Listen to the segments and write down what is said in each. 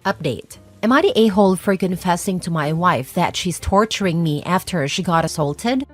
Update. Am I the a-hole for confessing to my wife that she's torturing me after she got assaulted?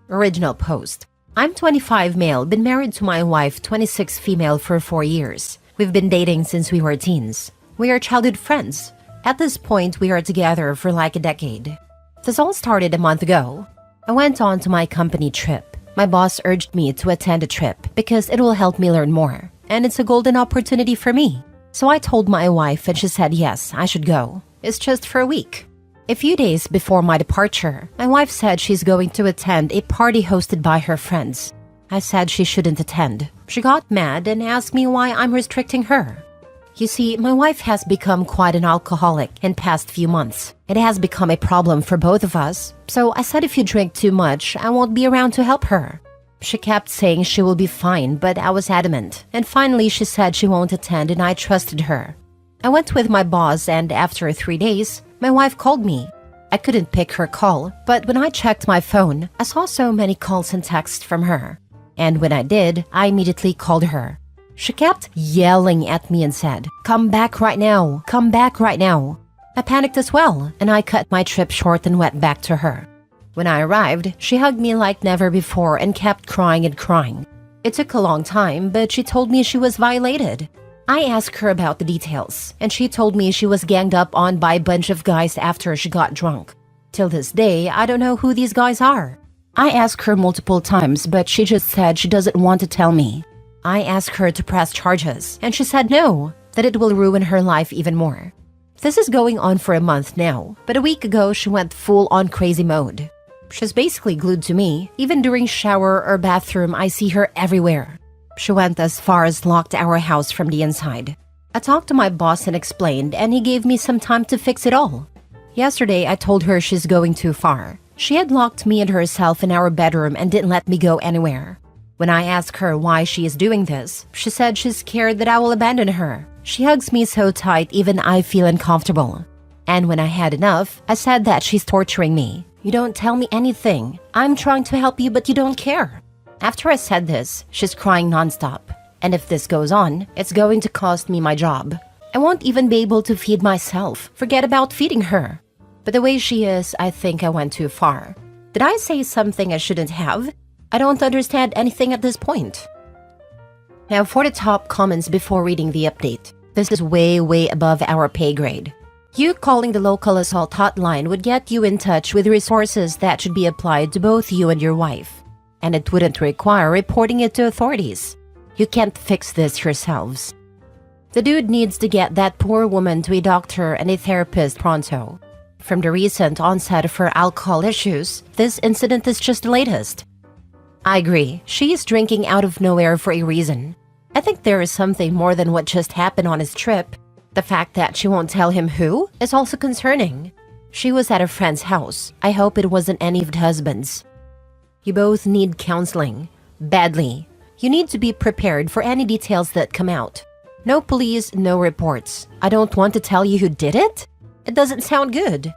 Original post. I'm 25 male, been married to my wife, 26 female for 4 years. We've been dating since we were teens. We are childhood friends. At this point, we are together for like a decade. This all started a month ago. I went on to my company trip. My boss urged me to attend a trip because it will help me learn more, and it's a golden opportunity for me. So I told my wife and she said yes, I should go. It's just for a week. A few days before my departure, my wife said she's going to attend a party hosted by her friends. I said she shouldn't attend. She got mad and asked me why I'm restricting her. You see, my wife has become quite an alcoholic in past few months. It has become a problem for both of us. So I said if you drink too much, I won't be around to help her. She kept saying she will be fine, but I was adamant. And finally, she said she won't attend and I trusted her. I went with my boss and after 3 days, my wife called me. I couldn't pick her call, but when I checked my phone, I saw so many calls and texts from her. And when I did, I immediately called her. She kept yelling at me and said, "Come back right now, come back right now." I panicked as well, and I cut my trip short and went back to her. When I arrived, she hugged me like never before and kept crying and crying. It took a long time, but she told me she was violated. I asked her about the details, and she told me she was ganged up on by a bunch of guys after she got drunk. Till this day, I don't know who these guys are. I asked her multiple times, but she just said she doesn't want to tell me. I asked her to press charges, and she said no, that it will ruin her life even more. This is going on for a month now, but a week ago she went full-on crazy mode. She's basically glued to me. Even during shower or bathroom, I see her everywhere. She went as far as locked our house from the inside. I talked to my boss and explained, and he gave me some time to fix it all. Yesterday, I told her she's going too far. She had locked me and herself in our bedroom and didn't let me go anywhere. When I asked her why she is doing this, she said she's scared that I will abandon her. She hugs me so tight even I feel uncomfortable. And when I had enough, I said that she's torturing me. "You don't tell me anything. I'm trying to help you, but you don't care." After I said this, she's crying nonstop. And if this goes on, it's going to cost me my job. I won't even be able to feed myself. Forget about feeding her. But the way she is, I think I went too far. Did I say something I shouldn't have? I don't understand anything at this point. Now for the top comments before reading the update. This is way above our pay grade. You calling the local assault hotline would get you in touch with resources that should be applied to both you and your wife. And it wouldn't require reporting it to authorities. You can't fix this yourselves. The dude needs to get that poor woman to a doctor and a therapist pronto. From the recent onset of her alcohol issues, this incident is just the latest. I agree, she is drinking out of nowhere for a reason. I think there is something more than what just happened on his trip. The fact that she won't tell him who is also concerning. She was at a friend's house. I hope it wasn't any of the husbands. You both need counseling. Badly. You need to be prepared for any details that come out. No police, no reports. I don't want to tell you who did it? It doesn't sound good.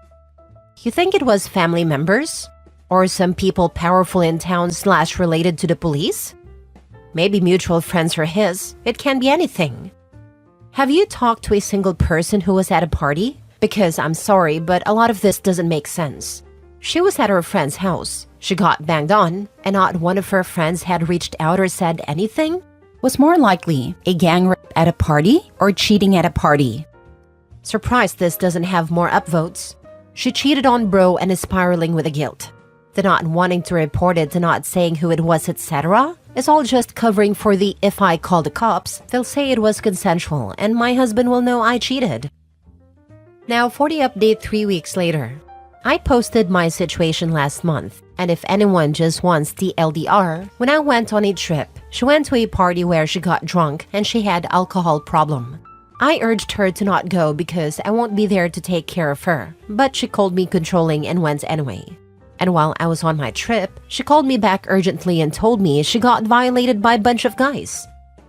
You think it was family members? Or some people powerful in town / related to the police? Maybe mutual friends are his. It can be anything. Have you talked to a single person who was at a party? Because I'm sorry, but a lot of this doesn't make sense. She was at her friend's house. She got banged on, and not one of her friends had reached out or said anything? Was more likely a gang rape at a party or cheating at a party. Surprised this doesn't have more upvotes. She cheated on bro and is spiraling with the guilt. The not wanting to report it, to not saying who it was, etc. is all just covering for the "if I call the cops, they'll say it was consensual and my husband will know I cheated." Now for the update 3 weeks later. I posted my situation last month, and if anyone just wants the LDR, when I went on a trip, she went to a party where she got drunk and she had alcohol problem. I urged her to not go because I won't be there to take care of her, but she called me controlling and went anyway. And while I was on my trip, she called me back urgently and told me she got violated by a bunch of guys.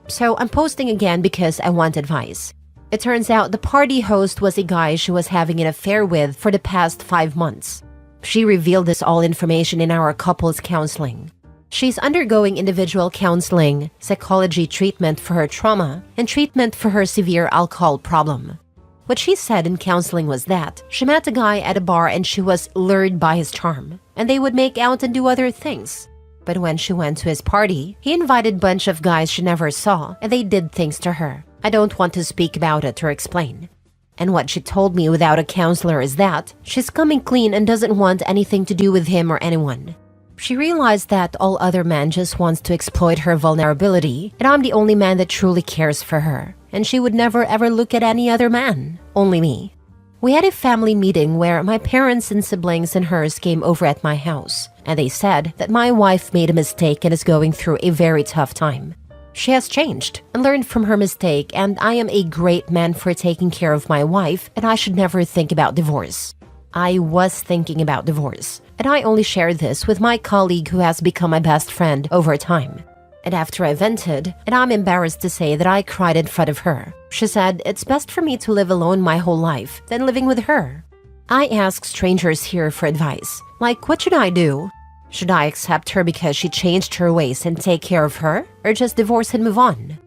So I'm posting again because I want advice. It turns out the party host was a guy she was having an affair with for the past 5 months. She revealed this all information in our couples counseling. She's undergoing individual counseling, psychology treatment for her trauma, and treatment for her severe alcohol problem. What she said in counseling was that she met a guy at a bar and she was lured by his charm, and they would make out and do other things. But when she went to his party, he invited a bunch of guys she never saw, and they did things to her. I don't want to speak about it or explain. And what she told me without a counselor is that she's coming clean and doesn't want anything to do with him or anyone. She realized that all other men just wants to exploit her vulnerability, and I'm the only man that truly cares for her, and she would never ever look at any other man, only me. We had a family meeting where my parents and siblings and hers came over at my house, and they said that my wife made a mistake and is going through a very tough time. She has changed and learned from her mistake, and I am a great man for taking care of my wife, and I should never think about divorce. I was thinking about divorce, and I only shared this with my colleague who has become my best friend over time. And after I vented, and I'm embarrassed to say that I cried in front of her, she said it's best for me to live alone my whole life than living with her. I ask strangers here for advice, like what should I do? Should I accept her because she changed her ways and take care of her, or just divorce and move on?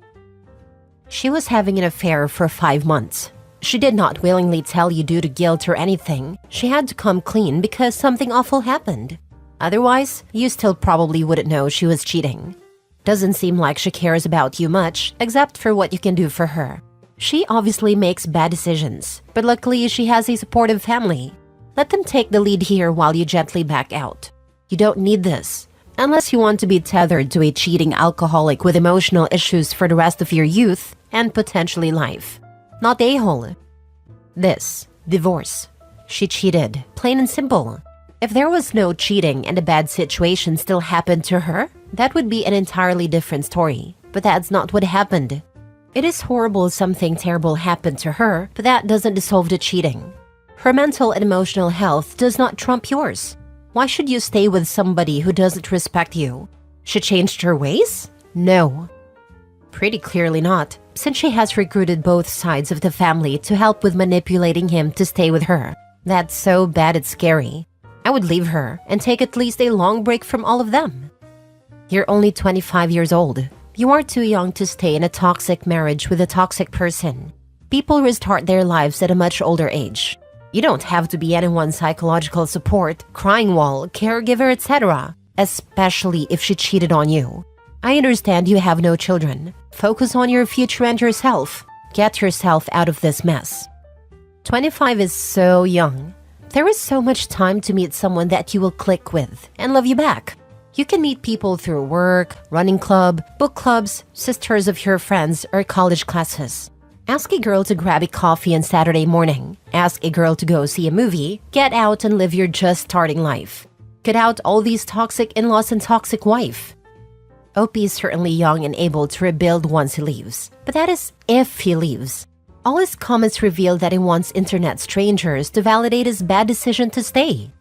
She was having an affair for 5 months. She did not willingly tell you due to guilt or anything. She had to come clean because something awful happened. Otherwise, you still probably wouldn't know she was cheating. Doesn't seem like she cares about you much, except for what you can do for her. She obviously makes bad decisions, but luckily she has a supportive family. Let them take the lead here while you gently back out. You don't need this, unless you want to be tethered to a cheating alcoholic with emotional issues for the rest of your youth and potentially life. Not a-hole. This, divorce. She cheated, plain and simple. If there was no cheating and a bad situation still happened to her, that would be an entirely different story. But that's not what happened. It is horrible something terrible happened to her, but that doesn't dissolve the cheating. Her mental and emotional health does not trump yours. Why should you stay with somebody who doesn't respect you? She changed her ways? No. Pretty clearly not, since she has recruited both sides of the family to help with manipulating him to stay with her. That's so bad it's scary. I would leave her and take at least a long break from all of them. You're only 25 years old. You are too young to stay in a toxic marriage with a toxic person. People restart their lives at a much older age. You don't have to be anyone's psychological support, crying wall, caregiver, etc., especially if she cheated on you. I understand you have no children. Focus on your future and yourself. Get yourself out of this mess. 25 is so young. There is so much time to meet someone that you will click with and love you back. You can meet people through work, running club, book clubs, sisters of your friends, or college classes. Ask a girl to grab a coffee on Saturday morning. Ask a girl to go see a movie. Get out and live your just starting life. Cut out all these toxic in-laws and toxic wife. OP is certainly young and able to rebuild once he leaves. But that is if he leaves. All his comments reveal that he wants internet strangers to validate his bad decision to stay.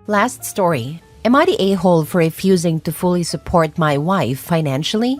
Last story. Am I the a-hole for refusing to fully support my wife financially?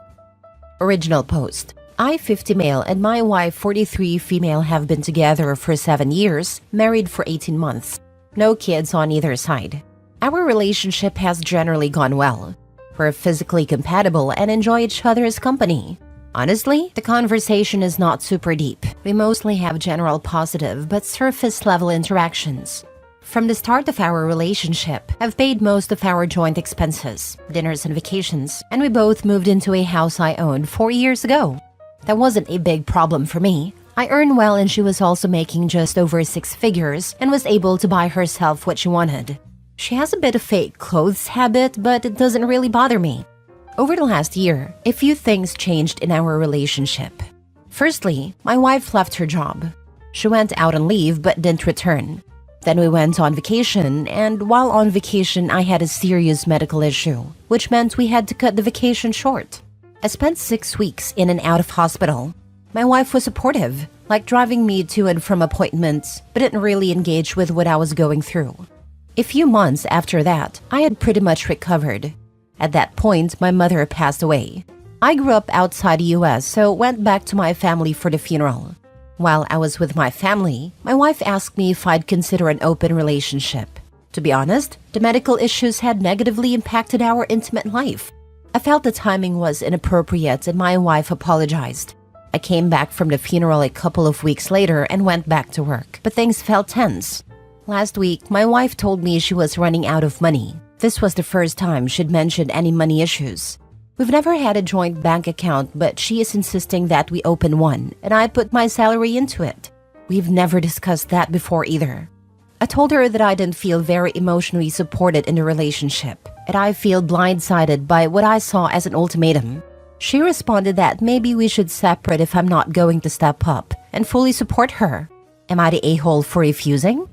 Original post. I, 50 male, and my wife, 43 female, have been together for 7 years, married for 18 months. No kids on either side. Our relationship has generally gone well. We're physically compatible and enjoy each other's company. Honestly, the conversation is not super deep. We mostly have general positive but surface-level interactions. From the start of our relationship, I've paid most of our joint expenses, dinners and vacations, and we both moved into a house I owned 4 years ago. That wasn't a big problem for me. I earn well and she was also making just over 6 figures and was able to buy herself what she wanted. She has a bit of fake clothes habit, but it doesn't really bother me. Over the last year, a few things changed in our relationship. Firstly, my wife left her job. She went out on leave but didn't return. Then we went on vacation, and while on vacation I had a serious medical issue, which meant we had to cut the vacation short. I spent 6 weeks in and out of hospital. My wife was supportive, like driving me to and from appointments, but didn't really engage with what I was going through. A few months after that, I had pretty much recovered. At that point, my mother passed away. I grew up outside the US, so went back to my family for the funeral. While I was with my family, my wife asked me if I'd consider an open relationship. To be honest, the medical issues had negatively impacted our intimate life. I felt the timing was inappropriate and my wife apologized. I came back from the funeral a couple of weeks later and went back to work, but things felt tense. Last week, my wife told me she was running out of money. This was the first time she'd mentioned any money issues. We've never had a joint bank account, but she is insisting that we open one, and I put my salary into it. We've never discussed that before either. I told her that I didn't feel very emotionally supported in the relationship, and I feel blindsided by what I saw as an ultimatum. She responded that maybe we should separate if I'm not going to step up and fully support her. Am I the a-hole for refusing?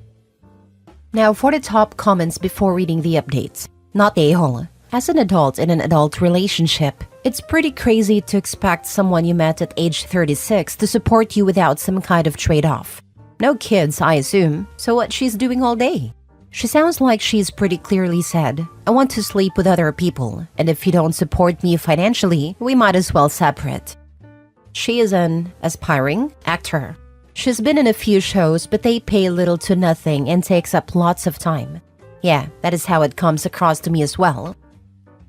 Now for the top comments before reading the updates. Not a-hole. As an adult in an adult relationship, it's pretty crazy to expect someone you met at age 36 to support you without some kind of trade-off. No kids, I assume, so what she's doing all day? She sounds like she's pretty clearly said, I want to sleep with other people, and if you don't support me financially, we might as well separate. She is an aspiring actor. She's been in a few shows, but they pay little to nothing and takes up lots of time. Yeah, that is how it comes across to me as well.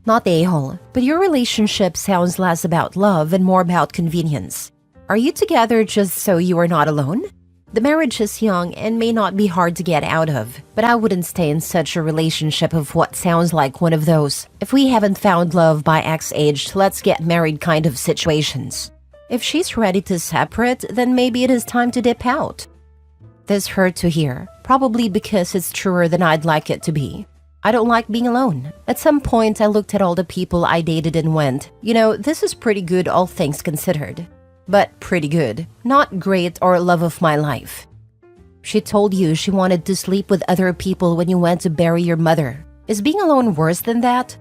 Not a-hole, but your relationship sounds less about love and more about convenience. Are you together just so you are not alone? The marriage is young and may not be hard to get out of, but I wouldn't stay in such a relationship of what sounds like one of those if we haven't found love by X age, let's get married kind of situations. If she's ready to separate, then maybe it is time to dip out. This hurt to hear, probably because it's truer than I'd like it to be. I don't like being alone. At some point, I looked at all the people I dated and went, this is pretty good all things considered. But pretty good, not great or love of my life. She told you she wanted to sleep with other people when you went to bury your mother. Is being alone worse than that?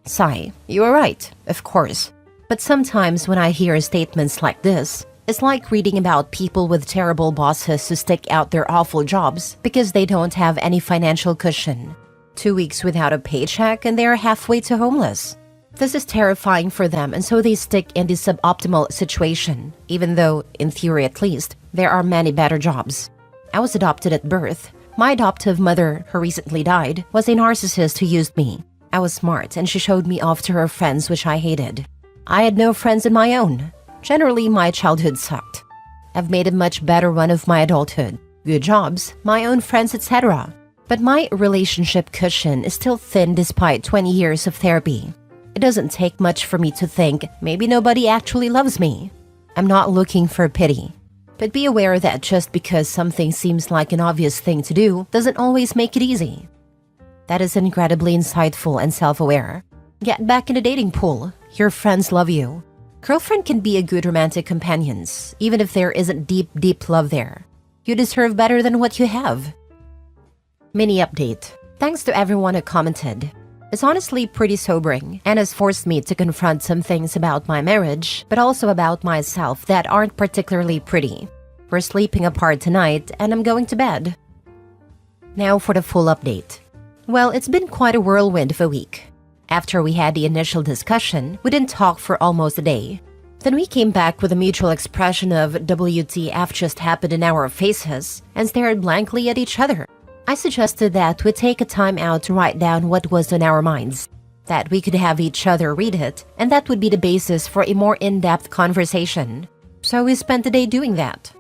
Sigh, you are right, of course. But sometimes when I hear statements like this, it's like reading about people with terrible bosses who stick out their awful jobs because they don't have any financial cushion. 2 weeks without a paycheck and they're halfway to homeless. This is terrifying for them, and so they stick in this suboptimal situation, even though, in theory at least, there are many better jobs. I was adopted at birth. My adoptive mother, who recently died, was a narcissist who used me. I was smart, and she showed me off to her friends, which I hated. I had no friends of my own. Generally, my childhood sucked. I've made a much better run of my adulthood. Good jobs, my own friends, etc. But my relationship cushion is still thin despite 20 years of therapy. It doesn't take much for me to think maybe nobody actually loves me. I'm not looking for pity. But be aware that just because something seems like an obvious thing to do doesn't always make it easy. That is incredibly insightful and self-aware. Get back in the dating pool. Your friends love you. Girlfriend can be a good romantic companion, even if there isn't deep love there. You deserve better than what you have. Mini update. Thanks to everyone who commented. It's honestly pretty sobering and has forced me to confront some things about my marriage, but also about myself that aren't particularly pretty. We're sleeping apart tonight and I'm going to bed. Now for the full update. Well, it's been quite a whirlwind of a week. After we had the initial discussion, we didn't talk for almost a day. Then we came back with a mutual expression of WTF just happened in our faces and stared blankly at each other. I suggested that we take a time out to write down what was on our minds, that we could have each other read it, and that would be the basis for a more in-depth conversation. So we spent the day doing that.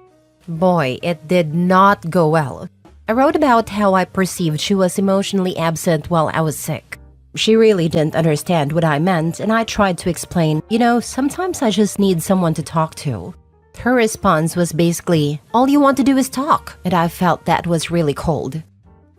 Boy, it did not go well. I wrote about how I perceived she was emotionally absent while I was sick. She really didn't understand what I meant, and I tried to explain, sometimes I just need someone to talk to. Her response was basically, all you want to do is talk, and I felt that was really cold.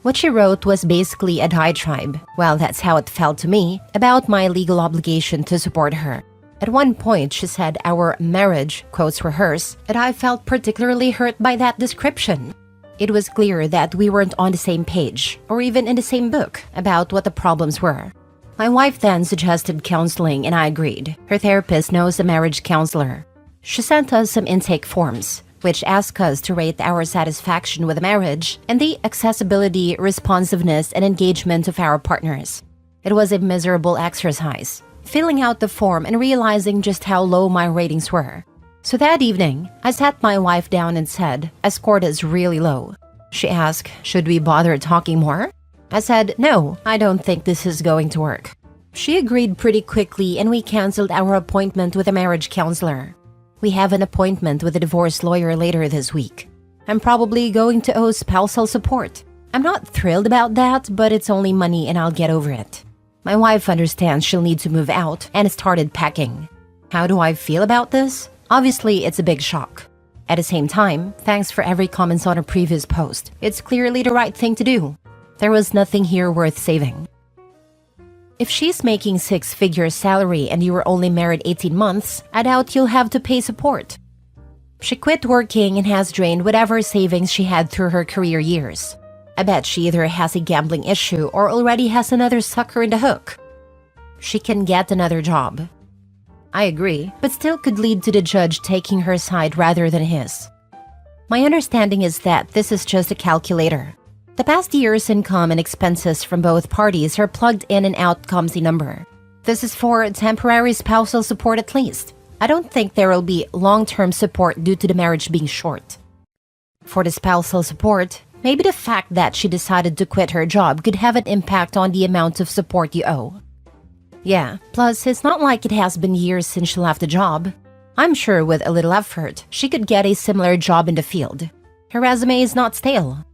What she wrote was basically a diatribe, well, that's how it felt to me, about my legal obligation to support her. At one point, she said our marriage, quotes were hers, and I felt particularly hurt by that description. It was clear that we weren't on the same page, or even in the same book, about what the problems were. My wife then suggested counseling, and I agreed. Her therapist knows a marriage counselor. She sent us some intake forms, which ask us to rate our satisfaction with the marriage and the accessibility, responsiveness, and engagement of our partners. It was a miserable exercise, filling out the form and realizing just how low my ratings were. So that evening, I sat my wife down and said, "I scored is really low." She asked, "Should we bother talking more?" I said, "No, I don't think this is going to work." She agreed pretty quickly and we canceled our appointment with a marriage counselor. We have an appointment with a divorce lawyer later this week. I'm probably going to owe spousal support. I'm not thrilled about that, but it's only money and I'll get over it. My wife understands she'll need to move out and started packing. How do I feel about this? Obviously, it's a big shock. At the same time, thanks for every comment on a previous post. It's clearly the right thing to do. There was nothing here worth saving. If she's making six-figure salary and you were only married 18 months, I doubt you'll have to pay support. She quit working and has drained whatever savings she had through her career years. I bet she either has a gambling issue or already has another sucker in the hook. She can get another job. I agree, but still could lead to the judge taking her side rather than his. My understanding is that this is just a calculator. The past year's income and expenses from both parties are plugged in and out comes a number. This is for temporary spousal support at least. I don't think there will be long-term support due to the marriage being short. For the spousal support, maybe the fact that she decided to quit her job could have an impact on the amount of support you owe. Yeah, plus it's not like it has been years since she left the job. I'm sure with a little effort, she could get a similar job in the field. Her resume is not stale.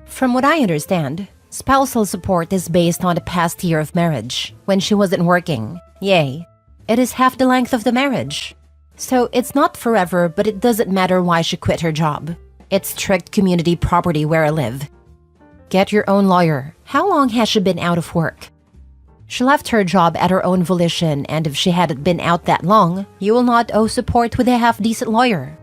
From what I understand, spousal support is based on the past year of marriage, when she wasn't working. Yay. It is half the length of the marriage. So it's not forever, but it doesn't matter why she quit her job. It's strict community property where I live. Get your own lawyer. How long has she been out of work? She left her job at her own volition, and if she hadn't been out that long, you will not owe support with a half-decent lawyer.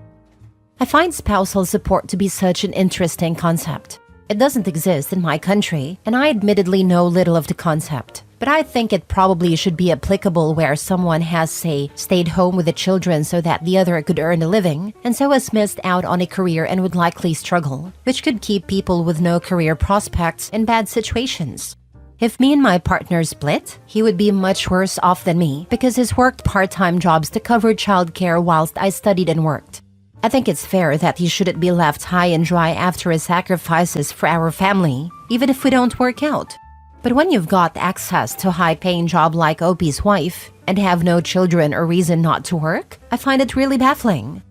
I find spousal support to be such an interesting concept. It doesn't exist in my country, and I admittedly know little of the concept. But I think it probably should be applicable where someone has, say, stayed home with the children so that the other could earn a living, and so has missed out on a career and would likely struggle, which could keep people with no career prospects in bad situations. If me and my partner split, he would be much worse off than me because he's worked part-time jobs to cover childcare whilst I studied and worked. I think it's fair that he shouldn't be left high and dry after his sacrifices for our family, even if we don't work out. But when you've got access to a high-paying job like OP's wife and have no children or reason not to work, I find it really baffling.